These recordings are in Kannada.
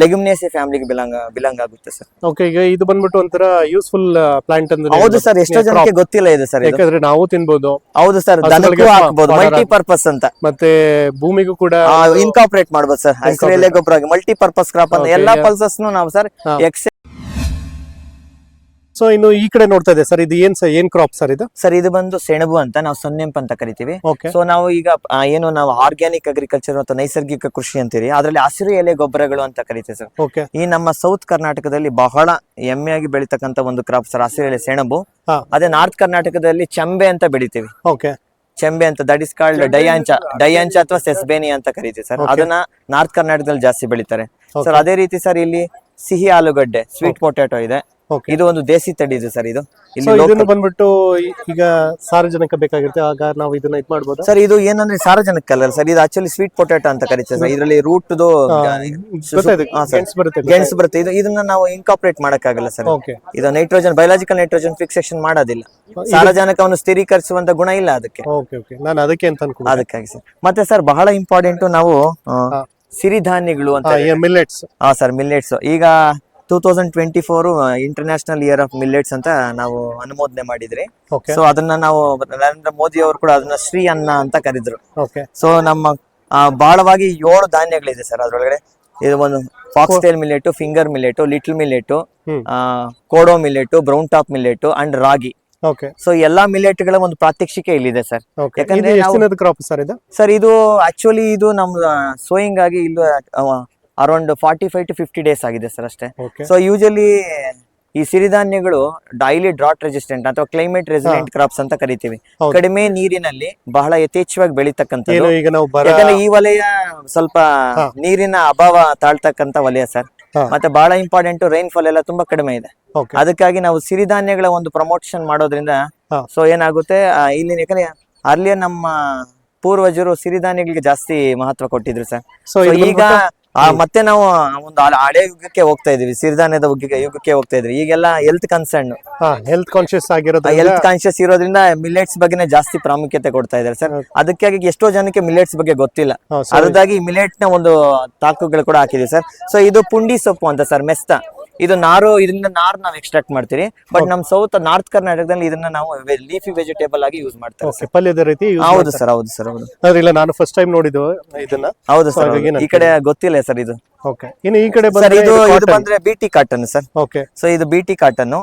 ಲೆಗ್ಯುಮಿನೇಸಿ ಫ್ಯಾಮಿಲಿಗೆ ಬಿಲಾಂಗ್ ಆಗುತ್ತೆ ಸರ್. ಓಕೆ, ಈಗ ಇದು ಬಂದ್ಬಿಟ್ಟು ಒಂಥರ ಯೂಸ್ಫುಲ್ ಪ್ಲಾಂಟ್ ಅಂದ್ರೆ. ಹೌದು ಸರ್, ಎಷ್ಟೋ ಜನಕ್ಕೆ ಗೊತ್ತಿಲ್ಲ ಇದು ಸರ್. ಯಾಕಂದ್ರೆ ನಾವು ತಿನ್ಬೋದು. ಹೌದು ಸರ್, ದನಕ್ಕೂ ಹಾಕ್ಬೋದು, ಮಲ್ಟಿಪರ್ಪಸ್ ಅಂತ. ಮತ್ತೆ ಭೂಮಿಗೂ ಕೂಡ ಇನ್ಕಾರ್ಪೊರೇಟ್ ಮಾಡ್ಬೋದು ಸರ್. ಹಸಿರು ಎಲೆ ಗೊಬ್ಬರ ಮಲ್ಟಿಪರ್ಪಸ್ ಕ್ರಾಪ್ ಅಂತ ಎಲ್ಲಾ ಪಲ್ಸಸ್ ನಾವು ಸರ್ ಸೊ ಇನ್ನು ಈ ಕಡೆ ನೋಡ್ತಾ ಇದೆ ಸರ್, ಇದು ಏನ್ ಕ್ರಾಪ್ ಸರ್ ಇದು? ಸರ್ ಇದು ಬಂದು ಸೆಣಬು ಅಂತ ನಾವು ಸೊನ್ನೆಂಪು ಅಂತ ಕರಿತೀವಿ. Okay. ಸೊ ನಾವು ಈಗ ಏನು ನಾವು ಆರ್ಗ್ಯಾನಿಕ್ ಅಗ್ರಿಕಲ್ಚರ್ ಅಥವಾ ನೈಸರ್ಗಿಕ ಕೃಷಿ ಅಂತೀರಿ, ಅದ್ರಲ್ಲಿ ಹಸಿರು ಎಲೆ ಗೊಬ್ಬರಗಳು ಅಂತ ಕರಿತೀವಿ ಸರ್. ಓಕೆ, ಈ ನಮ್ಮ ಸೌತ್ ಕರ್ನಾಟಕದಲ್ಲಿ ಬಹಳ ಹೆಮ್ಮೆಯಾಗಿ ಬೆಳೀತಕ್ಕಂತ ಒಂದು ಕ್ರಾಪ್ ಸರ್ ಹಸಿರು ಎಲೆ ಸೆಣಬು. ಅದೇ ನಾರ್ತ್ ಕರ್ನಾಟಕದಲ್ಲಿ ಚೆಂಬೆ ಅಂತ ಬೆಳಿತೀವಿ. ಓಕೆ, ಚೆಂಬೆ ಅಂತ, ದಟ್ ಇಸ್ ಕಾಲ್ಡ್ ಡಯಾಂಚ ಅಥವಾ ಸೆಸ್ಬೇನಿ ಅಂತ ಕರಿತೀವಿ ಸರ್. ಅದನ್ನ ನಾರ್ತ್ ಕರ್ನಾಟಕದಲ್ಲಿ ಜಾಸ್ತಿ ಬೆಳಿತಾರೆ ಸರ್. ಅದೇ ರೀತಿ ಸರ್ ಇಲ್ಲಿ ಸಿಹಿ ಆಲೂಗಡ್ಡೆ, ಸ್ವೀಟ್ ಪೊಟ್ಯಾಟೊ ಇದೆ. ಇದು ಒಂದು ದೇಸಿ ತಳಿ ಇದೆ ಸರ್. ಇದು ಇದನ್ನು ಬಂದ್ಬಿಟ್ಟು ಈಗ ಸಾರಜನಕ ಬೇಕಾಗಿರುತ್ತೆ, ಆಗ ನಾವು ಇದನ್ನ ಇದು ಮಾಡಬಹುದು ಸರ್. ಇದು ಏನಂದ್ರೆ ಸಾರಜನಕ ಅಲ್ಲ ಸರ್, ಇದು ಆಕ್ಚುಲಿ ಸ್ವೀಟ್ ಪೊಟ್ಯಾಟೊ ಅಂತ ಕರೀತಾರೆ ಸರ್. ಇದರಲ್ಲಿ ರೂಟ್ ಗೆಣಸು ಬರುತ್ತೆ. ಇದನ್ನ ನಾವು ಇನ್ಕಾರ್ಪೊರೇಟ್ ಮಾಡಕ್ಕಾಗಲ್ಲ ಸರ್. ಇದು ನೈಟ್ರೋಜನ್, ಬಯೋಲಾಜಿಕಲ್ ನೈಟ್ರೋಜನ್ ಫಿಕ್ಸೇಷನ್ ಮಾಡೋದಿಲ್ಲ. ಸಾರಜನಕವನ್ನು ಸ್ಥಿರೀಕರಿಸುವಂತ ಗುಣ ಇಲ್ಲ ಅದಕ್ಕೆ. ಅದಕ್ಕಾಗಿ ಸರ್. ಮತ್ತೆ ಸರ್ ಬಹಳ ಇಂಪಾರ್ಟೆಂಟ್, ನಾವು ಸಿರಿಧಾನ್ಯಗಳು ಅಂತ ಮಿಲ್ಲೆಟ್ಸ್. ಸರ್ ಮಿಲ್ಲೆಟ್ಸ್ ಈಗ 2024 ಇಂಟರ್ನ್ಯಾಷನಲ್ ಇಯರ್ ಆಫ್ ಮಿಲ್ಲೆಟ್ಸ್ ಅಂತ ನಾವು ಅನುಮೋದನೆ ಮಾಡಿದ್ರಿ. ಸೊ ಅದನ್ನ ನಾವು ನರೇಂದ್ರ ಮೋದಿ ಅವರು ಕೂಡ ಅದನ್ನ ಶ್ರೀ ಅನ್ನ ಅಂತ ಕರೆದ್ರು. ಸೊ ನಮ್ಮ ಬಹಳವಾಗಿ 7 ಧಾನ್ಯಗಳಿದೆ ಸರ್ ಅದ್ರೊಳಗಡೆ. ಇದು ಒಂದು foxtail millet, finger millet, little millet, kodo millet, brown top millet and ragi. So ಎಲ್ಲಾ ಮಿಲೆಟ್ ಗಳ ಒಂದು ಪ್ರಾತ್ಯಕ್ಷಿಕೆ ಇಲ್ಲಿದೆ ಸರ್. ಯಾಕಂದ್ರೆ ಸರ್ ಇದು ಆಕ್ಚುಲಿ ಇದು ನಮ್ದು ಸೋಯಿಂಗ್ ಆಗಿ ಇಲ್ಲಿ ಅರೌಂಡ್ 45 to 50 ಡೇಸ್ ಆಗಿದೆ ಸರ್ ಅಷ್ಟೇ. ಸೊ ಯೂಶಲಿ ಈ ಸಿರಿಧಾನ್ಯಗಳು ಡೈಲಿ ಡ್ರಾಟ್ ರೆಸಿಸ್ಟೆಂಟ್ ಅಥವಾ ಕ್ಲೈಮೇಟ್ ರೆಸಿಲೆಂಟ್ ಕ್ರಾಪ್ಸ್ ಅಂತ ಕರಿತೀವಿ. ಕಡಿಮೆ ನೀರಿನಲ್ಲಿ ಬಹಳ ಯಥೇಚ್ಛವಾಗಿ ಬೆಳೀತಕ್ಕಂಥದ್ದು. ಯಾಕಂದ್ರೆ ಈ ವಲಯ ಸ್ವಲ್ಪ ನೀರಿನ ಅಭಾವ ತಾಳ್ತಕ್ಕಂತ ವಲಯ ಸರ್. ಮತ್ತೆ ಬಹಳ ಇಂಪಾರ್ಟೆಂಟ್, ರೈನ್ ಫಾಲ್ ಎಲ್ಲ ತುಂಬಾ ಕಡಿಮೆ ಇದೆ. ಅದಕ್ಕಾಗಿ ನಾವು ಸಿರಿಧಾನ್ಯಗಳ ಒಂದು ಪ್ರಮೋಷನ್ ಮಾಡೋದ್ರಿಂದ ಸೊ ಏನಾಗುತ್ತೆ ಇಲ್ಲಿ, ಯಾಕಂದ್ರೆ ಅಲ್ಲಿಯೇ ನಮ್ಮ ಪೂರ್ವಜರು ಸಿರಿಧಾನ್ಯಗಳಿಗೆ ಜಾಸ್ತಿ ಮಹತ್ವ ಕೊಟ್ಟಿದ್ರು ಸರ್. ಸೊ ಈಗ ಮತ್ತೆ ನಾವು ಒಂದು ಹಳೆ ಯುಗಕ್ಕೆ ಹೋಗ್ತಾ ಇದೀವಿ, ಸಿರಿಧಾನ್ಯದ ಯುಗಕ್ಕೆ ಹೋಗ್ತಾ ಇದ್ವಿ. ಈಗೆಲ್ಲ ಹೆಲ್ತ್ ಕನ್ಸರ್ನ್, ಹೆಲ್ತ್ ಕಾನ್ಶಿಯಸ್ ಇರೋದ್ರಿಂದ ಮಿಲೆಟ್ಸ್ ಬಗ್ಗೆ ಜಾಸ್ತಿ ಪ್ರಾಮುಖ್ಯತೆ ಕೊಡ್ತಾ ಇದ್ದಾರೆ ಸರ್. ಅದಕ್ಕಾಗಿ ಎಷ್ಟೋ ಜನಕ್ಕೆ ಮಿಲೆಟ್ಸ್ ಬಗ್ಗೆ ಗೊತ್ತಿಲ್ಲ. ಅದಕ್ಕಾಗಿ ಮಿಲೆಟ್ ನ ಒಂದು ತಾಕುಗಳು ಕೂಡ ಹಾಕಿದೀವಿ ಸರ್. ಸೊ ಇದು ಪುಂಡಿ ಸೊಪ್ಪು ಅಂತ ಸರ್, ಮೆಸ್ತ. ಇದು ಇದರಿಂದ ನಾರು ನಾವು ಎಕ್ಸ್ಟ್ರಾಕ್ಟ್ ಮಾಡ್ತೀವಿ. ಬಟ್ ನಮ್ ನಾರ್ತ್ ಕರ್ನಾಟಕದಲ್ಲಿ ಇದನ್ನ ನಾವು ಲೀಫಿ ವೆಜಿಟೇಬಲ್ ಆಗಿ ಯೂಸ್ ಮಾಡ್ತಾರೆ. ಪಲ್ಯದ ರೀತಿ. ಹೌದು ಸರ್, ಹೌದು ಸರ್, ಹೌದು. ಇಲ್ಲ, ನಾನು ಫಸ್ಟ್ ಟೈಮ್ ನೋಡಿದ್ದು ಇದನ್ನ. ಹೌದು ಸರ್, ಈ ಕಡೆ ಗೊತ್ತಿಲ್ಲ ಸರ್ ಇದು. ಇನ್ನು ಈ ಕಡೆ ಇದು ಬಂದ್ರೆ ಬಿಟಿ ಕಾಟನ್ ಸರ್. ಸೊ ಇದು ಬಿಟಿ ಕಾಟನ್.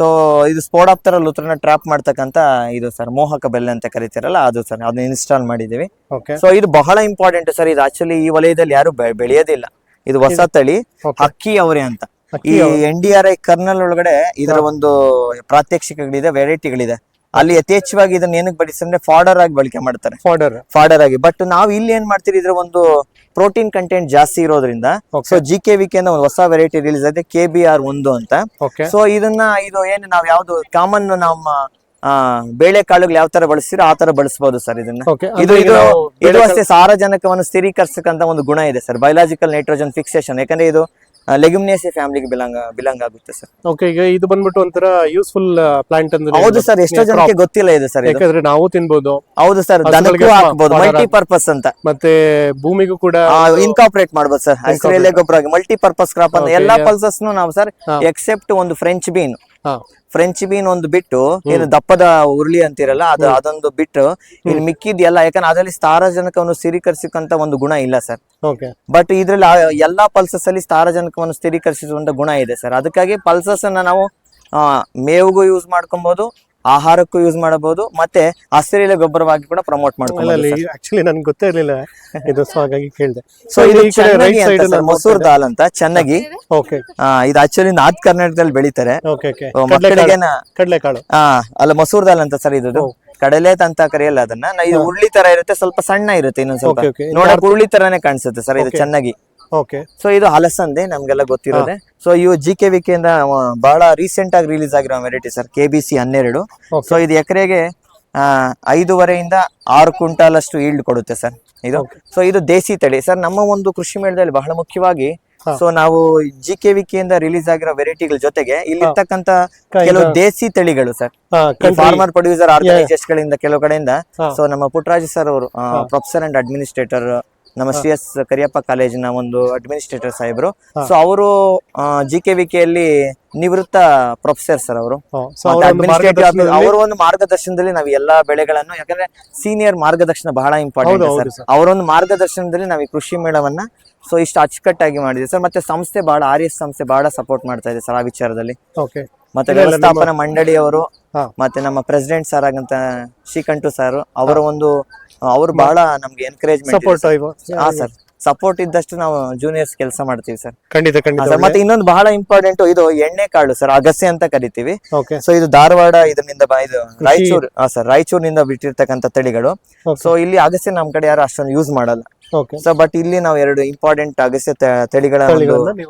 ಸೊ ಇದು ಸ್ಪೋಡಾಪ್ಟರ ಲುತ್ರನ ಟ್ರಾಪ್ ಮಾಡ್ತಕ್ಕಂತ ಇದು ಸರ್, ಮೋಹಕ ಬೆಲೆ ಅಂತ ಕರಿತೀರಲ್ಲ ಅದು ಸರ್, ಅದನ್ನ ಇನ್ಸ್ಟಾಲ್ ಮಾಡಿದೀವಿ. ಸೊ ಇದು ಬಹಳ ಇಂಪಾರ್ಟೆಂಟ್ ಸರ್. ಇದು ಆಕ್ಚುಲಿ ಈ ವಲಯದಲ್ಲಿ ಯಾರು ಬೆಳೆಯೋದಿಲ್ಲ. ಇದು ಹೊಸ ತಳಿ ಅಕ್ಕಿ ಅವರೆ ಅಂತ. ಈ NDRI ಕರ್ನಲ್ ಒಳಗಡೆ ಇದರ ಒಂದು ಪ್ರಾತ್ಯಕ್ಷಿಕಗಳಿದೆ, ವೆರೈಟಿಗಳಿದೆ. ಅಲ್ಲಿ ಯಥೇಚ್ಛವಾಗಿ ಇದನ್ನ ಏನಕ್ಕೆ ಬಳಸಿದ್ರೆ ಫಾಡರ್ ಆಗಿ ಬಳಕೆ ಮಾಡ್ತಾರೆ, ಫಾಡರ್ ಆಗಿ. ಬಟ್ ನಾವು ಇಲ್ಲಿ ಏನ್ ಮಾಡ್ತೀವಿ, ಇದ್ರ ಒಂದು ಪ್ರೋಟೀನ್ ಕಂಟೆಂಟ್ ಜಾಸ್ತಿ ಇರೋದ್ರಿಂದ ಸೊ GKVK ಅಂತ ಒಂದು ಹೊಸ ವೆರೈಟಿ ರಿಲೀಸ್ ಆಗಿದೆ, KBR1 ಅಂತ. ಸೊ ಇದು ಏನು ನಾವ್ ಯಾವ್ದು ಕಾಮನ್ ನಮ್ಮ ಬೇಳೆ ಕಾಳುಗಳು ಯಾವ ತರ ಬಳಸ್ತೀರೋ ಆ ತರ ಬಳಸಬಹುದು ಸರ್ ಇದನ್ನ. ಇದು ಅಷ್ಟೇ ಸಾರಜನಕವನ್ನು ಸ್ಥಿರೀಕರಿಸಕ್ಕಂತ ಒಂದು ಗುಣ ಇದೆ ಸರ್, ಬಯೋಲಾಜಿಕಲ್ ನೈಟ್ರೋಜನ್ ಫಿಕ್ಸೇಷನ್. ಯಾಕಂದ್ರೆ ಇದು ಲೆಗ್ಯುಮಿನೇಸಿ ಫ್ಯಾಮಿಲಿಗೆ ಬಿಲಾಂಗ್ ಆಗುತ್ತೆ ಸರ್. ಓಕೆ, ಈಗ ಇದು ಬಂದ್ಬಿಟ್ಟು ಒಂಥರ ಯೂಸ್ಫುಲ್ ಪ್ಲಾಂಟ್ ಅಂದ್ರೆ. ಹೌದು ಸರ್, ಎಷ್ಟೋ ಜನಕ್ಕೆ ಗೊತ್ತಿಲ್ಲ ಇದು ಸರ್. ಯಾಕಂದ್ರೆ ನಾವು ತಿನ್ಬೋದು. ಹೌದು ಸರ್, ದನಕ್ಕೂ ಹಾಕ್ಬೋದು, ಮಲ್ಟಿಪರ್ಪಸ್ ಅಂತ. ಮತ್ತೆ ಭೂಮಿಗೂ ಕೂಡ ಇನ್ಕಾರ್ಪೊರೇಟ್ ಮಾಡ್ಬೋದು ಸರ್. ಹಸಿರು ಎಲೆ ಗೊಬ್ಬರ ಮಲ್ಟಿಪರ್ಪಸ್ ಕ್ರಾಪ್ ಅಂತ ಎಲ್ಲಾ ಪಲ್ಸಸ್ ನಾವು ಸರ್, ಎಕ್ಸೆಪ್ಟ್ ಒಂದು ಫ್ರೆಂಚ್ ಬೀನ್ ಒಂದು ಬಿಟ್ಟು, ಏನು ದಪ್ಪದ ಉರುಳಿ ಅಂತಿರಲ್ಲ ಅದೊಂದು ಬಿಟ್ಟು ಇಲ್ಲಿ ಮಿಕ್ಕಿದ್ಯಲ್ಲ. ಯಾಕಂದ್ರೆ ಅದರಲ್ಲಿ ಸಾರಜನಕವನ್ನು ಸ್ಥಿರೀಕರಿಸಕ್ಕಂತ ಒಂದು ಗುಣ ಇಲ್ಲ ಸರ್. ಬಟ್ ಇದ್ರಲ್ಲಿ ಎಲ್ಲಾ ಪಲ್ಸಸ್ ಅಲ್ಲಿ ಸಾರಜನಕವನ್ನು ಸ್ಥಿರೀಕರಿಸುವಂತ ಗುಣ ಇದೆ ಸರ್. ಅದಕ್ಕಾಗಿ ಪಲ್ಸಸ್ ಅನ್ನ ನಾವು ಮೇವಿಗೂ ಯೂಸ್ ಮಾಡ್ಕೊಬಹುದು, ಆಹಾರಕ್ಕೂ ಯೂಸ್ ಮಾಡಬಹುದು, ಮತ್ತೆ ಹಸಿರೆಲೆ ಗೊಬ್ಬರವಾಗಿ ಕೂಡ ಪ್ರಮೋಟ್ ಮಾಡ್ಕೊಳ್ಳಿ. ಆಕ್ಚುಲಿ ನನ್ಗೆ ಗೊತ್ತೇ ಇರ್ಲಿಲ್ಲ ಇದು, ಸೊ ಹಾಗಾಗಿ ಕೇಳಿದೆ. ಸೊ ಇದು ಮಸೂರ್ ದಾಲ್ ಅಂತ ಚೆನ್ನಾಗಿ. ಇದು ಆಕ್ಚುಲಿ ನಾರ್ತ್ ಕರ್ನಾಟಕದಲ್ಲಿ ಬೆಳಿತಾರೆ. ಕಡಲೆಕಾಳು ಅಲ್ಲ, ಮಸೂರ್ ದಾಲ್ ಅಂತ ಸರ್. ಇದು ಕಡಲೆ ಅಂತ ಕರೆಯಲ್ಲ ಅದನ್ನ. ಇದು ಉರುಳಿ ತರ ಇರುತ್ತೆ, ಸ್ವಲ್ಪ ಸಣ್ಣ ಇರುತ್ತೆ, ಇನ್ನೊಂದ್ ಸ್ವಲ್ಪ ನೋಡಕ್ ಉರುಳಿ ತರಾನೇ ಕಾಣಿಸುತ್ತೆ ಸರ್ ಇದು ಚೆನ್ನಾಗಿ. ಸೊ ಇದು ಹಲಸಂದೆ ನಮ್ಗೆಲ್ಲ ಗೊತ್ತಿರೋದೆ. ಸೊ ಇವು GKVK ಇಂದ ಬಹಳ ರೀಸೆಂಟ್ ಆಗಿ ರಿಲೀಸ್ ಆಗಿರೋ ವೆರೈಟಿ ಸರ್, KBC12. ಸೊ ಇದು ಎಕರೆಗೆ 5.5 to 6 ಕ್ವಿಂಟಾಲ್ ಅಷ್ಟು ಈಲ್ಡ್ ಕೊಡುತ್ತೆ ಸರ್ ಇದು. ಸೊ ಇದು ದೇಸಿ ತಳಿ ಸರ್. ನಮ್ಮ ಒಂದು ಕೃಷಿ ಮೇಳದಲ್ಲಿ ಬಹಳ ಮುಖ್ಯವಾಗಿ ಸೊ ನಾವು GKVK ಇಂದ ರಿಲೀಸ್ ಆಗಿರೋ ವೆರೈಟಿಗಳ ಜೊತೆಗೆ ಇಲ್ಲಿರ್ತಕ್ಕಂತ ಕೆಲವು ದೇಸಿ ತಳಿಗಳು ಸರ್, ಫಾರ್ಮರ್ ಪ್ರೊಡ್ಯೂಸರ್ ಆರ್ಗನೈಸೇಷನ್ ಗಳಿಂದ ಕೆಲವು ಕಡೆಯಿಂದ. ಸೊ ನಮ್ಮ ಪುಟ್ಟರಾಜು ಸರ್ ಅವರು ಪ್ರೊಫೆಸರ್ ಅಂಡ್ ಅಡ್ಮಿನಿಸ್ಟ್ರೇಟರ್ ನಮ್ಮ ಶ್ರೀ ಎಸ್ ಕರಿಯಪ್ಪ ಕಾಲೇಜಿನ ಒಂದು ಅಡ್ಮಿನಿಸ್ಟ್ರೇಟರ್ ಸಾಹೇಬ್ರು. ಸೊ ಅವರು GKVK ಅಲ್ಲಿ ನಿವೃತ್ತ ಪ್ರೊಫೆಸರ್ ಸರ್ ಅವರು. ಅವರ ಒಂದು ಮಾರ್ಗದರ್ಶನದಲ್ಲಿ ನಾವು ಎಲ್ಲಾ ಬೆಳೆಗಳನ್ನು, ಯಾಕಂದ್ರೆ ಸೀನಿಯರ್ ಮಾರ್ಗದರ್ಶನ ಬಹಳ ಇಂಪಾರ್ಟೆಂಟ್ ಸರ್. ಅವರೊಂದು ಮಾರ್ಗದರ್ಶನದಲ್ಲಿ ನಾವು ಈ ಕೃಷಿ ಮೇಳವನ್ನ ಸೊ ಇಷ್ಟು ಅಚ್ಚುಕಟ್ಟಾಗಿ ಮಾಡಿದೆ ಸರ್. ಮತ್ತೆ ಸಂಸ್ಥೆ ಬಹಳ RS ಸಂಸ್ಥೆ ಬಹಳ ಸಪೋರ್ಟ್ ಮಾಡ್ತಾ ಇದೆ ಸರ್ ಆ ವಿಚಾರದಲ್ಲಿ. ಮತ್ತೆ ವ್ಯವಸ್ಥಾಪನಾ ಮಂಡಳಿಯವರು ಮತ್ತೆ ನಮ್ಮ ಪ್ರೆಸಿಡೆಂಟ್ ಸರ್ ಆಗಂತ ಶ್ರೀಕಂಠು ಸರ್ ಅವರ ಒಂದು ಅವರು ಬಹಳ ನಮ್ಗೆ ಎನ್ಕರೇಜ್ಮೆಂಟ್ ಸರ್. ಸಪೋರ್ಟ್ ಇದ್ದಷ್ಟು ನಾವು ಜೂನಿಯರ್ಸ್ ಕೆಲಸ ಮಾಡ್ತೀವಿ ಸರ್. ಖಂಡಿತ ಖಂಡಿತ. ಮತ್ತೆ ಇನ್ನೊಂದು ಬಹಳ ಇಂಪಾರ್ಟೆಂಟ್ ಇದು ಎಣ್ಣೆ ಕಾಳು ಸರ್, ಅಗಸೆ ಅಂತ ಕರಿತೀವಿ. ಸೊ ಇದು ಧಾರವಾಡ ಇದರಿಂದ ಇದು ರಾಯಚೂರಿನಿಂದ ಬಿಟ್ಟಿರ್ತಕ್ಕಂಥ ತಳಿಗಳು. ಸೊ ಇಲ್ಲಿ ಅಗಸೆ ನಮ್ ಕಡೆ ಯಾರು ಅಷ್ಟೊಂದು ಯೂಸ್ ಮಾಡಲ್ಲ. ಸೊ ಬಟ್ ಇಲ್ಲಿ ನಾವು 2 ಇಂಪಾರ್ಟೆಂಟ್ ಅಗಸೆ ತಳಿಗಳ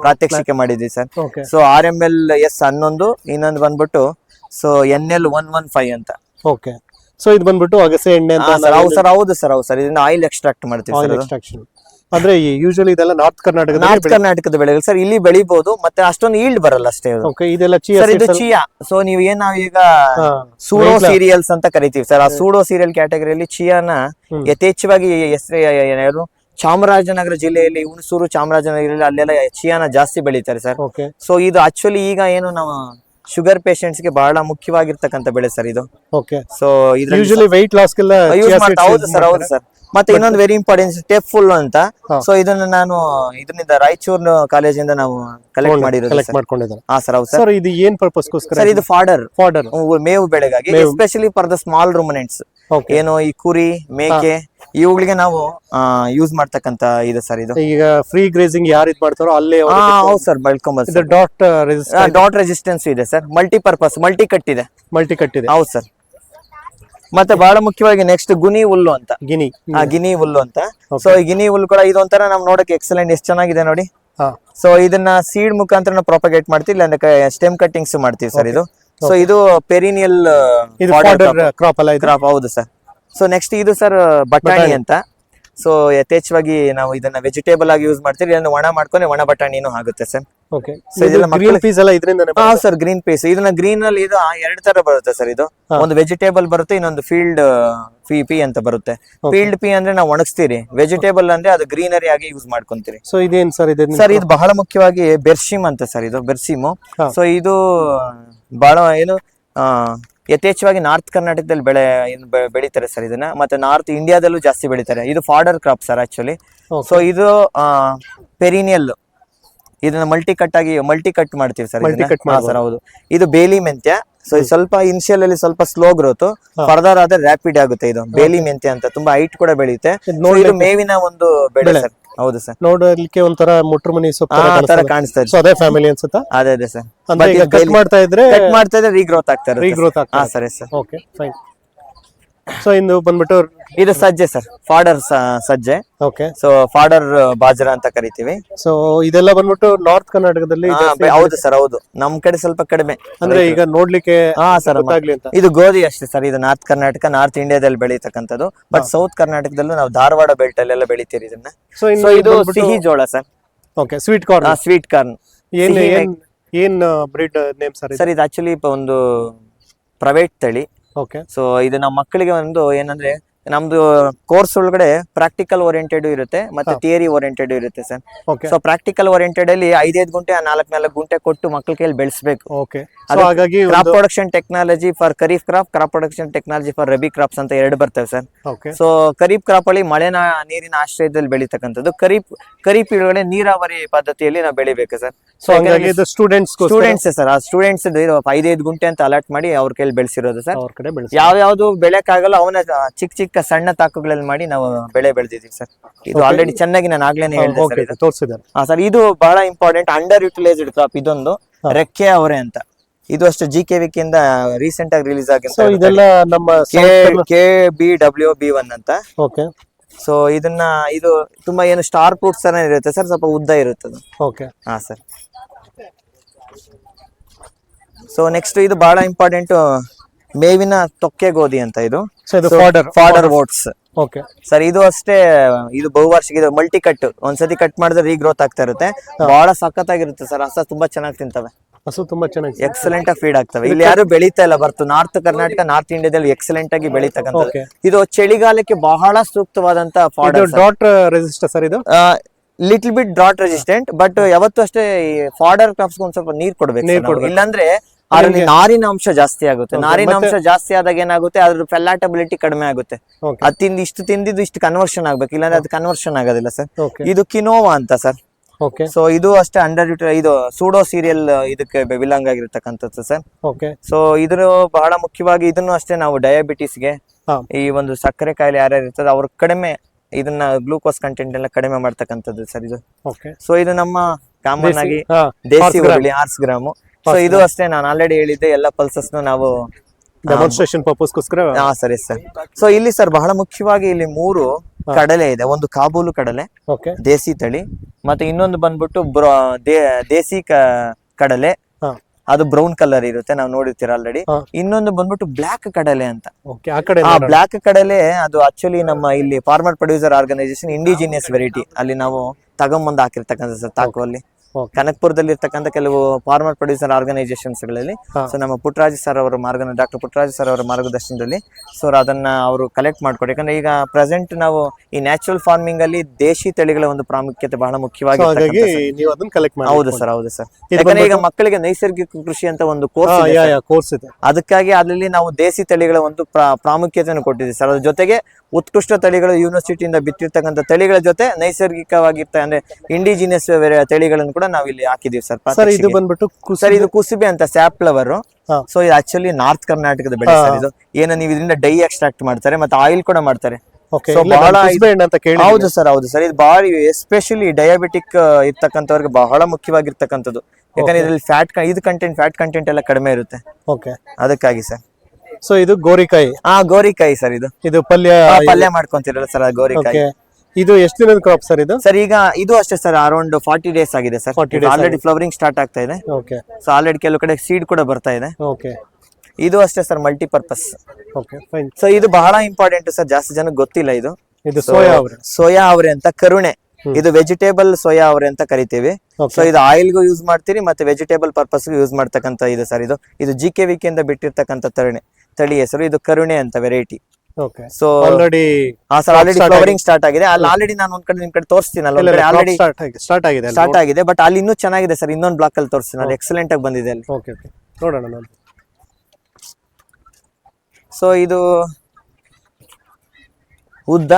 ಪ್ರಾತ್ಯಕ್ಷಿಕೆ ಮಾಡಿದ್ವಿ ಸರ್. ಸೊ RML S11, ಇನ್ನೊಂದು ಬಂದ್ಬಿಟ್ಟು ಸೊ NL115 ಅಂತ. ಓಕೆ. ಸೊ ಇದು ಬಂದ್ಬಿಟ್ಟು ಅಗಸೆ ಎಣ್ಣೆ ಅಂತ. ಹೌದು ಸರ್ ಇದನ್ನ ಆಯಿಲ್ ಎಕ್ಸ್ಟ್ರಾಕ್ಟ್ ಮಾಡ್ತೀವಿ ಸರ್. ಅಂದ್ರೆ ಯೂಶುವಲಿ ಇದೆಲ್ಲ ನಾರ್ತ್ ಕರ್ನಾಟಕದ ಬೆಳೆಗಳು ಸರ್. ಇಲ್ಲಿ ಬೆಳಿಬಹುದು, ಮತ್ತೆ ಅಷ್ಟೊಂದು ಈಲ್ಡ್ ಬರಲ್ಲ ಅಷ್ಟೇ. ಇದೆಲ್ಲ ಚಿಯಾ. ಸೊ ನೀವು ನಾವು ಈಗ ಸೂಡೋ ಸೀರಿಯಲ್ಸ್ ಅಂತ ಕರಿತೀವಿ ಸರ್. ಆ ಸೂಡೋ ಸೀರಿಯಲ್ ಕ್ಯಾಟಗರಿಯಲ್ಲಿ ಚಿಯಾನ ಯಥೇಚ್ಛವಾಗಿ ಯಾರು ಚಾಮರಾಜನಗರ ಜಿಲ್ಲೆಯಲ್ಲಿ, ಹುಣಸೂರು ಚಾಮರಾಜನಗರ ಅಲ್ಲೆಲ್ಲ ಚಿಯಾನ ಜಾಸ್ತಿ ಬೆಳೀತಾರೆ ಸರ್. ಸೊ ಇದು ಆಕ್ಚುಲಿ ಈಗ ಏನು ನಾವು ಶುಗರ್ ಪೇಷಂಟ್ಸ್ ಗೆ ಬಹಳ ಮುಖ್ಯವಾಗಿರ್ತಕ್ಕಂಥ ಬೆಳೆ ಸರ್ ಇದು. ಸೊ ಯೂಶುವಲಿ weight loss ಗೆಲ್ಲ ಹೌದು ಸರ್. ಮತ್ತೆ ಇನ್ನೊಂದು ವೆರಿ ಇಂಪಾರ್ಟೆಂಟ್ ಸ್ಟೆಪ್ ಫುಲ್ ಅಂತ. ಸೊ ಇದನ್ನ ನಾನು ಇದರಿಂದ ರಾಯಚೂರು ಕಾಲೇಜಿಂದ ನಾವು ಕಲೆಕ್ಟ್ ಮಾಡಿರೋದು. ಸರ್ ಇದು ಏನ್ ಪರ್ಪಸ್ ಗೋಸ್ಕರ ಸರ್? ಇದು ಫಾಡರ್ ಮೇವು ಬೆಳೆಗಾಗಿ, especially for the small ruminants. ಏನು ಈ ಕುರಿ, ಮೇಕೆ ಇವುಗಳಿಗೆ ನಾವು ಯೂಸ್ ಮಾಡ್ತಕ್ಕಂತ ಇದೆ ಸರ್ ಇದು. ಈಗ ಫ್ರೀ ಗ್ರೇಸಿಂಗ್ ಯಾರು ಇದು ಮಾಡ್ತಾರೋ ಅಲ್ಲೇ ಹೌದು ಸರ್ ಬೆಳ್ಕೊಂಬರ್ತಾರೆ. ಡಾಟ್ ರೆಸಿಸ್ಟೆನ್ಸ್ ಇದೆ ಸರ್. ಮಲ್ಟಿ ಕಟ್ ಇದೆ. ಹೌದು ಸರ್. ಮತ್ತೆ ಬಹಳ ಮುಖ್ಯವಾಗಿ ನೆಕ್ಸ್ಟ್ ಗುನಿ ಹುಲ್ಲು ಅಂತ, ಗಿನಿ ಹುಲ್ಲು ಅಂತ. ಸೊ ಈ ಗಿನಿ ಹುಲ್ಲು ಕೂಡ ಇದೊಂಥರ ನಮ್ ನೋಡಕ್ಕೆ ಎಕ್ಸಲೆಂಟ್, ಎಷ್ಟು ಚೆನ್ನಾಗಿದೆ ನೋಡಿ. ಸೊ ಇದನ್ನ ಸೀಡ್ ಮುಖಾಂತರ ನಾವು ಪ್ರೊಪಗೇಟ್ ಮಾಡ್ತೀವಿ, ಇಲ್ಲ ಸ್ಟೆಮ್ ಕಟ್ಟಿಂಗ್ಸ್ ಮಾಡ್ತೀವಿ ಸರ್ ಇದು. ಸೊ ಇದು ಪೆರಿನಿಯಲ್ ಕ್ರಾಪ್ ಅಲ್ಲ ಕ್ರಾಪ್. ಹೌದು ಸರ್. ಸೊ ನೆಕ್ಸ್ಟ್ ಇದು ಸರ್ ಬಟಾಣಿ ಅಂತ. ಸೊ ಯಥೇಚ್ಛವಾಗಿ ನಾವು ಇದನ್ನ ವೆಜಿಟೇಬಲ್ ಆಗಿ ಯೂಸ್ ಮಾಡ್ತೀವಿ, ಇದನ್ನ ಒಣ ಮಾಡ್ಕೊಂಡು ಒಣ ಬಟಾಣಿನೂ ಆಗುತ್ತೆ ಸರ್. ಸರ್ ಗ್ರೀನ್ ಪೀಸ್, ಇದನ್ನ ಗ್ರೀನ್ ಅಲ್ಲಿ ಇದು 2 ತರ ಬರುತ್ತೆ ಸರ್. ಇದು ಒಂದು ವೆಜಿಟೇಬಲ್ ಬರುತ್ತೆ, ಇನ್ನೊಂದು ಫೀಲ್ಡ್ ಪಿ ಅಂತ ಬರುತ್ತೆ. ಫೀಲ್ಡ್ ಪಿ ಅಂದ್ರೆ ನಾವು ಒಣಗಿಸ್ತೀರಿ, ವೆಜಿಟೇಬಲ್ ಅಂದ್ರೆ ಅದು ಗ್ರೀನರಿ ಆಗಿ ಯೂಸ್ ಮಾಡ್ಕೊಂತೀರಿ. ಸೊ ಇದೇನ್ ಸರ್? ಸರ್ ಇದು ಬಹಳ ಮುಖ್ಯವಾಗಿ ಬೆರ್ಸಿಮ್ ಅಂತ ಸರ್. ಇದು ಬೆರ್ಸಿಮು. ಸೊ ಇದು ಬಹಳ ಏನು ಯಥೇಚ್ಛವಾಗಿ ನಾರ್ತ್ ಕರ್ನಾಟಕದಲ್ಲಿ ಬೆಳೀತಾರೆ ಸರ್ ಇದನ್ನ. ಮತ್ತೆ ನಾರ್ತ್ ಇಂಡಿಯಾದಲ್ಲೂ ಜಾಸ್ತಿ ಬೆಳೀತಾರೆ. ಇದು fodder crop sir actually. So ಇದು ಪೆರಿನಿಯಲ್, ಇದನ್ನ ಮಲ್ಟಿ ಕಟ್ ಮಾಡ್ತೀವಿ ಸರ್. ಹೌದು. ಇದು ಬೇಲಿ ಮೆಂತ್ಯ. ಸೊ ಸ್ವಲ್ಪ ಇನಿಷಿಯಲ್ ಅಲ್ಲಿ ಸ್ವಲ್ಪ ಸ್ಲೋ ಗ್ರೋತ್, ಫರ್ದರ್ ಆದ್ರೆ ರ್ಯಾಪಿಡ್ ಆಗುತ್ತೆ. ಇದು ಬೇಲಿ ಮೆಂತ್ಯ ಅಂತ, ತುಂಬಾ ಹೈಟ್ ಕೂಡ ಬೆಳೆಯುತ್ತೆ. ಇದು ಮೇವಿನ ಒಂದು ಬೆಳೆ ಸರ್. ಹೌದು ಸರ್. ನೋಡಲಿಕ್ಕೆ ಒಂಥರ ಮುಟ್ರಮುನಿ ತರ ಕಾಣಿಸ್ತಾ ಇದೆ. ಅದೇ ಫ್ಯಾಮಿಲಿ ಅನ್ಸುತ್ತಾ? ಅದೇ ಸರ್. ಕಟ್ ಮಾಡ್ತಾ ಇದ್ರೆ ರೀಗ್ರೋತ್ ಆಗ್ತಾ ಸರಿ ಸರ್. Okay fine. ಸೊ ಇಂದು ಬಂದ್ಬಿಟ್ಟು ಇದು ಸಜ್ಜೆ ಸರ್, ಫಾಡರ್ ಸಜ್ಜೆ. ಓಕೆ. ಸೊ ಫಾಡರ್ ಬಾಜ್ರಾ ಅಂತ ಕರಿತೀವಿ. ಸೊ ಇದೆಲ್ಲ ಬಂದ್ಬಿಟ್ಟು ನಾರ್ತ್ ಕರ್ನಾಟಕದಲ್ಲಿ. ಹೌದು ಸರ್. ಹೌದು, ನಮ್ ಕಡೆ ಸ್ವಲ್ಪ ಕಡಿಮೆ. ಅಂದ್ರೆ ಈಗ ನೋಡ್ಲಿಕ್ಕೆ ಸರ್ ಇದು ಗೋಧಿ ಅಷ್ಟೇ ಸರ್. ಇದು ನಾರ್ತ್ ಕರ್ನಾಟಕ, ನಾರ್ತ್ ಇಂಡಿಯಾದಲ್ಲಿ ಬೆಳೀತಕ್ಕಂಥದ್ದು. ಬಟ್ ಸೌತ್ ಕರ್ನಾಟಕದಲ್ಲಿ ನಾವು ಧಾರವಾಡ ಬೆಲ್ಟ್ ಅಲ್ಲೆಲ್ಲ ಬೆಳಿತೀರಿ ಇದನ್ನ. ಸೊ ಇದು ಸಿಹಿ ಜೋಳ sir. Okay. Sweet corn. Sweet corn. ಏನ್ ಬ್ರೀಡ್ ನೇಮ್ ಸರ್? ಸರ್ ಇದು ಆಕ್ಚುಲಿ ಒಂದು ಪ್ರೈವೇಟ್ ತಳಿ. ಓಕೆ. ಸೊ ಇದು ನಮ್ಮ ಮಕ್ಕಳಿಗೆ ಒಂದು ಏನಂದ್ರೆ, ನಮ್ದು ಕೋರ್ಸ್ ಒಳಗಡೆ ಪ್ರಾಕ್ಟಿಕಲ್ ಓರಿಯೆಂಟೆಡ್ ಇರುತ್ತೆ, ಮತ್ತೆ ಥಿಯರಿ ಓರಿಯೆಂಟೆಡ್ ಇರುತ್ತೆ ಸರ್. ಸೊ ಪ್ರಾಕ್ಟಿಕಲ್ ಓರಿಯೆಂಟೆಡ್ ಅಲ್ಲಿ 5 ಗುಂಟೆ 4 ಗುಂಟೆ ಕೊಟ್ಟು ಮಕ್ಕಳ ಕೈಯಲ್ಲಿ ಬೆಳೆಸಬೇಕು. Crop production technology for kharif crop, crop production technology for rabi crops ಅಂತ 2 ಬರ್ತವೆ ಸರ್. ಸೊ ಖರೀಫ್ ಕ್ರಾಪ್ ಅಲ್ಲಿ ಮಳೆ ನೀರಿನ ಆಶ್ರಯದಲ್ಲಿ ಬೆಳೀತಕ್ಕಂಥದ್ದು. ಖರೀಫ್ ಒಳಗಡೆ ನೀರಾವರಿ ಪದ್ಧತಿಯಲ್ಲಿ ನಾವು ಬೆಳಿಬೇಕು ಸರ್. Students sir. ಆ ಸ್ಟೂಡೆಂಟ್ಸ್ 5 ಗುಂಟೆ ಅಂತ ಅಲಾಟ್ ಮಾಡಿ ಅವ್ರ ಕೈಯಲ್ಲಿ ಬೆಳೆಸಿರೋದು ಸರ್. ಯಾವ್ಯಾವ್ದು ಬೆಳೆಕಾಗಲ್ಲ ಅವನ ಚಿಕ್ಕ ಸಣ್ಣ ತಾಕುಗಳಲ್ಲಿ ಮಾಡಿ ನಾವು ಬೆಳೆ ಬೆಳೆದಿದ್ದೀವಿ ಸರ್. ಇದು ಆಲ್ರೆಡಿ ಚೆನ್ನಾಗಿ ನಾನು ಆಗ್ಲೇನೆ ಹೇಳಿದೆ ಸರ್. ಇದು ಬಹಳ ಇಂಪಾರ್ಟೆಂಟ್ ಅಂಡರ್ ಯುಟಿಲೈಸ್ಡ್ ಕ್ರಾಪ್. ಇದೊಂದು ರೆಕ್ಕೆ ಅವರೆ ಅಂತ. ಇದು ಅಷ್ಟು GKVK ಇಂದ ರೀಸೆಂಟ್ ಆಗಿ ರಿಲೀಸ್ ಆಗಿದೆ. ಇದೆಲ್ಲ ನಮ್ಮ KBWB1 ಅಂತ. ಓಕೆ. ಸೊ ಇದನ್ನ ಇದು ತುಂಬಾ ಏನು ಸ್ಟಾರ್ ಫ್ರೂಟ್ಸ್ ತರ ಇರುತ್ತೆ ಸರ್, ಸ್ವಲ್ಪ ಉದ್ದ ಇರುತ್ತೆ. ಓಕೆ. ಸರ್. ಸೊ ನೆಕ್ಸ್ಟ್ ಇದು ಬಹಳ ಇಂಪಾರ್ಟೆಂಟ್ ಮೇವಿನ ತೊಕ್ಕೆ ಗೋಧಿ ಅಂತ. ಇದು ಫಾಡರ್ ಓಟ್ಸ್. Okay sir. ಇದು ಅಷ್ಟೇ, ಇದು ಬಹುವಾರ್ಷಿಕ. ಇದು ಮಲ್ಟಿ ಕಟ್. ಒಂದ್ಸತಿ ಕಟ್ ಮಾಡಿದ್ರೆ ರೀಗ್ರೋತ್ ಆಗ್ತಾ ಇರುತ್ತೆ. ಬಹಳ ಸಖತ್ತಾಗಿರುತ್ತೆ ಸರ್. ಹಸ ತುಂಬಾ ಚೆನ್ನಾಗಿ ತಿಂತವೆ. ಹಸು ತುಂಬಾ ಚೆನ್ನಾಗಿ ಎಕ್ಸಲೆಂಟ್ ಆಗಿ ಫೀಡ್ ಆಗ್ತವೆ. ಇಲ್ಲಿ ಯಾರು ಬೆಳೀತಾ ಇಲ್ಲ, ಬರ್ತು ನಾರ್ತ್ ಕರ್ನಾಟಕ, ನಾರ್ತ್ ಇಂಡಿಯಾದಲ್ಲಿ ಎಕ್ಸಲೆಂಟ್ ಆಗಿ ಬೆಳೀತಕ್ಕಂಥದ್ದು. Okay. ಇದು ಚಳಿಗಾಲಕ್ಕೆ ಬಹಳ ಸೂಕ್ತವಾದಂತ ಫಾಡರ್. ಡಾಟ್ ರೆಸಿಸ್ಟರ್ ಸರ್ ಇದು. Little bit drought resistant, but ಯಾವತ್ತೂ ಅಷ್ಟೇ ಈ ಫಾಡರ್ ಕ್ರಾಪ್ಸ್ ಒಂದ್ ಸ್ವಲ್ಪ ನೀರ್ ಕೊಡ್ಬೇಕು sir ನಾವು. ಇಲ್ಲಾಂದ್ರೆ ಅದರಲ್ಲಿ ನಾರಿನ ಅಂಶ ಜಾಸ್ತಿ ಆಗುತ್ತೆ. ನಾರಿನ ಅಂಶ ಜಾಸ್ತಿ ಆದಾಗ ಏನಾಗುತ್ತೆ, ಅದ್ರ ಫೆಲ್ಲಾಟಬಿಲಿಟಿ ಕಡಿಮೆ ಆಗುತ್ತೆ. Okay. ಅದ್ ಇಷ್ಟು ತಿಂದಿದ್ದು ಇಷ್ಟು ಕನ್ವರ್ಷನ್ ಆಗ್ಬೇಕು, ಇಲ್ಲಾಂದ್ರೆ ಅದು ಕನ್ವರ್ಷನ್ ಆಗೋದಿಲ್ಲ ಸರ್. Okay. ಇದು ಕಿನೋವಾ ಅಂತ ಸರ್. ಓಕೆ. ಸೊ ಇದು ಅಷ್ಟೇ ಅಂಡರ್ ಇದು ಸೂಡೋ ಸೀರಿಯಲ್ ಇದಕ್ಕೆ ಬಿಲಾಂಗ್ ಆಗಿರ್ತಕ್ಕಂಥದ್ದು ಸರ್. ಓಕೆ. ಸೊ ಇದ್ರ ಬಹಳ ಮುಖ್ಯವಾಗಿ ಇದನ್ನು ಅಷ್ಟೇ ನಾವು ಡಯಾಬಿಟಿಸ್ಗೆ, ಈ ಒಂದು ಸಕ್ಕರೆ ಕಾಯಿಲೆ ಯಾರ್ಯಾರು ಇರ್ತದೆ ಅವ್ರ ಕಡಿಮೆ ಇದನ್ನ ಗ್ಲೂಕೋಸ್ ಕಂಟೆಂಟ್ ಎಲ್ಲ ಕಡಿಮೆ ಮಾಡ್ತಕ್ಕಂಥದ್ದು ಸರ್ ಇದು. ಓಕೆ. ಸೊ ಇದು ನಮ್ಮ ಕಾಮನ್ ಆಗಿ ದೇಸಿ ಹುರುಳಿ ಆರ್ಸ್ ಗ್ರಾಮು. ಸೊ ಇದು ಅಷ್ಟೇ ನಾನು ಆಲ್ರೆಡಿ ಹೇಳಿದ್ದೆ, ಎಲ್ಲ ಪಲ್ಸಸ್ ನಾವು ಡೆಮಾನ್ಸ್ಟ್ರೇಷನ್ ಪರ್ಪಸ್ಗೋಸ್ಕರ. ಸರಿ ಸರ್. ಸೊ ಇಲ್ಲಿ ಸರ್ ಬಹಳ ಮುಖ್ಯವಾಗಿ ಇಲ್ಲಿ 3 ಕಡಲೆ ಇದೆ. ಒಂದು ಕಾಬೂಲು ಕಡಲೆ, ಓಕೆ, ದೇಸಿ ತಳಿ, ಮತ್ತೆ ಇನ್ನೊಂದು ಬಂದ್ಬಿಟ್ಟು ದೇಸಿ ಕಡಲೆ, ಅದು ಬ್ರೌನ್ ಕಲರ್ ಇರುತ್ತೆ, ನಾವು ನೋಡಿರ್ತೀರ ಆಲ್ರೆಡಿ. ಇನ್ನೊಂದು ಬಂದ್ಬಿಟ್ಟು ಬ್ಲಾಕ್ ಕಡಲೆ ಅಂತ. ಬ್ಲಾಕ್ ಕಡಲೆ ಅದು ಆಕ್ಚುಲಿ ನಮ್ಮ ಇಲ್ಲಿ farmer producer organisation indigenous variety ಅಲ್ಲಿ ನಾವು ತಗೊಂಬಂದು ಹಾಕಿರ್ತಕ್ಕಂಥ ಸರ್ ತಾಕುವಲ್ಲಿ. ಕನಕಪುರದಲ್ಲಿ ಇರ್ತಕ್ಕಂಥ ಕೆಲವು ಫಾರ್ಮರ್ ಪ್ರೊಡ್ಯೂಸರ್ ಆರ್ಗನೈಸೇಷನ್ಸ್ ಗಳಲ್ಲಿ ಸೊ ನಮ್ಮ ಪುಟ್ಟರಾಜ್ ಸರ್ ಅವರ ಡಾಕ್ಟರ್ ಪುಟ್ಟರಾಜ್ ಸರ್ ಅವರ ಮಾರ್ಗದರ್ಶನದಲ್ಲಿ ಸೊ ಅದನ್ನ ಅವರು ಕಲೆಕ್ಟ್ ಮಾಡ್ಕೊಡಿ. ಯಾಕಂದ್ರೆ ಈಗ ಪ್ರೆಸೆಂಟ್ ನಾವು ಈ ನ್ಯಾಚುರಲ್ ಫಾರ್ಮಿಂಗ್ ಅಲ್ಲಿ ದೇಶಿ ತಳಿಗಳ ಒಂದು ಪ್ರಾಮುಖ್ಯತೆ ಬಹಳ ಮುಖ್ಯವಾಗಿ. ಹೌದು ಸರ್, ಹೌದು ಸರ್. ಯಾಕಂದ್ರೆ ಈಗ ಮಕ್ಕಳಿಗೆ ನೈಸರ್ಗಿಕ ಕೃಷಿ ಅಂತ ಒಂದು ಕೋರ್ಸ್ ಇದೆ, ಅದಕ್ಕಾಗಿ ಅಲ್ಲಿ ನಾವು ದೇಸಿ ತಳಿಗಳ ಒಂದು ಪ್ರಾಮುಖ್ಯತೆಯನ್ನು ಕೊಟ್ಟಿದ್ದೀವಿ ಸರ್. ಅದ್ರ ಜೊತೆಗೆ ಉತ್ಕೃಷ್ಟ ತಳಿಗಳು ಯೂನಿವರ್ಸಿಟಿಯಿಂದ ಬಿತ್ತಿರ್ತಕ್ಕಂಥ ತಳಿಗಳ ಜೊತೆ ನೈಸರ್ಗಿಕವಾಗಿರ್ತ ಅಂದ್ರೆ ಇಂಡಿಜಿನಿಯಸ್ ತಳಿಗಳನ್ನು ಕೂಡ ನಾವು ಇಲ್ಲಿ ಹಾಕಿದೀವಿ ಸರ್. ಇದು ಬಂದ್ಬಿಟ್ಟು ಸರ್ ಇದು ಕುಸುಬೆ ಅಂತ ಸ್ಯಾಪ್ಲವರ್. ಸೊ ಇದು ಆಕ್ಚುಲಿ ನಾರ್ತ್ ಕರ್ನಾಟಕದ ಬೆಳೆ ಸರ್ ಇದು. ಏನೋ ನೀವು ಇದರಿಂದ ಡೈ ಎಕ್ಸ್ಟ್ರಾಕ್ಟ್ ಮಾಡ್ತಾರೆ, ಮತ್ತೆ ಆಯಿಲ್ ಕೂಡ ಮಾಡ್ತಾರೆ. ಹೌದು ಸರ್, ಹೌದು ಸರ್. ಇದು ಬಹಳ ಎಸ್ಪೆಷಲಿ ಡಯಾಬಿಟಿಕ್ ಇರ್ತಕ್ಕಂಥವ್ರಿಗೆ ಬಹಳ ಮುಖ್ಯವಾಗಿರ್ತಕ್ಕಂಥದ್ದು. ಯಾಕಂದ್ರೆ ಇದರಲ್ಲಿ ಫ್ಯಾಟ್ ಕಂಟೆಂಟ್ ಎಲ್ಲ ಕಡಿಮೆ ಇರುತ್ತೆ, ಅದಕ್ಕಾಗಿ ಸರ್. ಸೊ ಇದು ಗೋರಿಕಾಯಿ. ಗೋರಿಕಾಯಿ ಸರ್. ಇದು ಪಲ್ಯ ಮಾಡ್ಕೊಂತೀರಲ್ಲ ಸರ್, ಗೋರಿಕಾಯಿ. ಇದು ಎಷ್ಟು ದಿನದ ಕ್ರಾಪ್ ಸರ್ ಇದು? ಸರ್ ಈಗ ಇದು ಅಷ್ಟೇ ಸರ್, ಅರೌಂಡ್ 40 ಡೇಸ್ ಆಗಿದೆ ಸರ್. ಆಲ್ರೆಡಿ ಫ್ಲವರಿಂಗ್ ಸ್ಟಾರ್ಟ್ ಆಗ್ತಾ ಇದೆ. ಸೊ ಆಲ್ರೆಡಿ ಕೆಲವು ಕಡೆ ಸೀಡ್ ಕೂಡ ಬರ್ತಾ ಇದೆ. ಇದು ಅಷ್ಟೇ ಸರ್, ಮಲ್ಟಿಪರ್ಪಸ್. ಸೊ ಇದು ಬಹಳ ಇಂಪಾರ್ಟೆಂಟ್ ಸರ್, ಜಾಸ್ತಿ ಜನಕ್ಕೆ ಗೊತ್ತಿಲ್ಲ ಇದು. ಸೋಯಾ ಅವರೆ ಅಂತ, ಕರುಣೆ. ಇದು ವೆಜಿಟೇಬಲ್ ಸೋಯಾ ಅವರೆ ಅಂತ ಕರಿತೀವಿ. ಸೊ ಇದು ಆಯಿಲ್ಗೂ ಯೂಸ್ ಮಾಡ್ತೀರಿ, ಮತ್ತೆ ವೆಜಿಟೇಬಲ್ ಪರ್ಪಸ್ ಯೂಸ್ ಮಾಡ್ತಕ್ಕಂಥ ಇದು ಸರ್. ಇದು GKVK ಇಂದ ಬಿಟ್ಟಿರ್ತಕ್ಕಂಥ ತಳಿ ಹೆಸರು. ಇದು ಕರುಣೆ ಅಂತ variety. So already flowering start ಆಗಿದೆ. ಅಲ್ಲಿ ಆಲ್ರೆಡಿ ನಾನು ಒಂದ್ ಕಡೆ ನಿಮ್ ಕಡೆ ತೋರಿಸ್ತೀನಲ್ಲ, ಆಲ್ರೆಡಿ ಸ್ಟಾರ್ಟ್ ಆಗಿದೆ. ಬಟ್ ಅಲ್ಲಿ ಇನ್ನೂ ಚೆನ್ನಾಗಿದೆ ಸರ್, ಇನ್ನೊಂದು ಬ್ಲಾಕ್ ಅಲ್ಲಿ ತೋರಿಸ್ತೀನಿ, ಅಲ್ಲಿ ಎಕ್ಸಲೆಂಟ್ ಆಗಿ ಬಂದಿದೆ ಅಲ್ಲಿ. ನೋಡೋಣ. ಸೊ ಇದು ಉದ್ದ,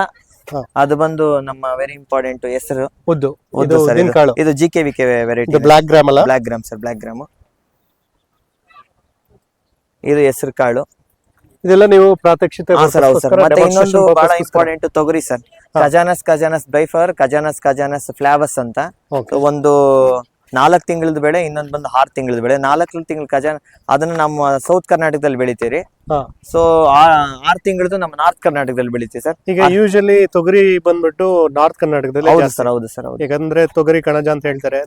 ಅದು ಬಂದು ನಮ್ಮ ವೆರಿ ಇಂಪಾರ್ಟೆಂಟ್ ಹೆಸರು ಉದ್ದು ಸರ್. ಇದು GKVK variety, black gram sir, black gram. ಇದು ಹೆಸರು ಕಾಳು. ಇದೆಲ್ಲ ನೀವು ಪ್ರಾತ್ಯಕ್ಷಿತೆ. ಮತ್ತೆ ಇನ್ನೊಂದು ಬಹಳ ಇಂಪಾರ್ಟೆಂಟ್ ತೊಗರಿ ಸರ್, ಖಜಾನಸ್ ಬೈಫರ್, ಖಜಾನಸ್ ಫ್ಲಾವಸ್ ಅಂತ. ಒಂದು 4 ತಿಂಗಳದ ಬೆಳೆ, ಇನ್ನೊಂದು ಬಂದು 6 ತಿಂಗಳದ ಬೆಳೆ. 4 ತಿಂಗಳ ಅದನ್ನ ನಮ್ಮ ಸೌತ್ ಕರ್ನಾಟಕದಲ್ಲಿ ಬೆಳಿತೀರಿ. ಸೊ 6 ತಿಂಗಳದ್ದು ನಮ್ಮ ನಾರ್ತ್ ಕರ್ನಾಟಕದಲ್ಲಿ ಬೆಳಿತೀವಿ ಸರ್. ಈಗ ಯೂಶಲಿ ತೊಗರಿ ಬಂದ್ಬಿಟ್ಟು ನಾರ್ತ್ ಕರ್ನಾಟಕದಲ್ಲಿ. ಹೌದು ಸರ್, ಹೌದು ಸರ್. ಯಾಕಂದ್ರೆ ತೊಗರಿ ಕಣಜ ಅಂತ ಹೇಳ್ತಾರೆ.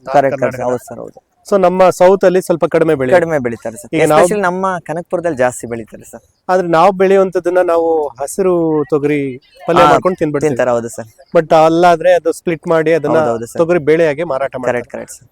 ಹೌದು ಸರ್, ಹೌದು. ಸೊ ನಮ್ಮ ಸೌತ್ ಅಲ್ಲಿ ಸ್ವಲ್ಪ ಕಡಿಮೆ ಬೆಳಿತಾರೆ ಸರ್. ಎಸ್ಪೆಷಲಿ ನಮ್ಮ ಕನಕಪುರದಲ್ಲಿ ಜಾಸ್ತಿ ಬೆಳಿತಾರೆ ಸರ್. ಆದ್ರೆ ನಾವು ಬೆಳೆಯುವಂತದನ್ನ ನಾವು ಹಸಿರು ತೊಗರಿ ಪಲ್ಯ ಮಾಡ್ಕೊಂಡು ತಿಂತಾರೆ. ಹೌದು ಸರ್. ಬಟ್ ಅಲ್ಲಾದ್ರೆ ಅದು ಸ್ಪ್ಲಿಟ್ ಮಾಡಿ ಅದನ್ನ ತೊಗರಿ ಬೇಳೆಯಾಗಿ ಮಾರಾಟ ಮಾಡ್ತಾರೆ. Correct sir.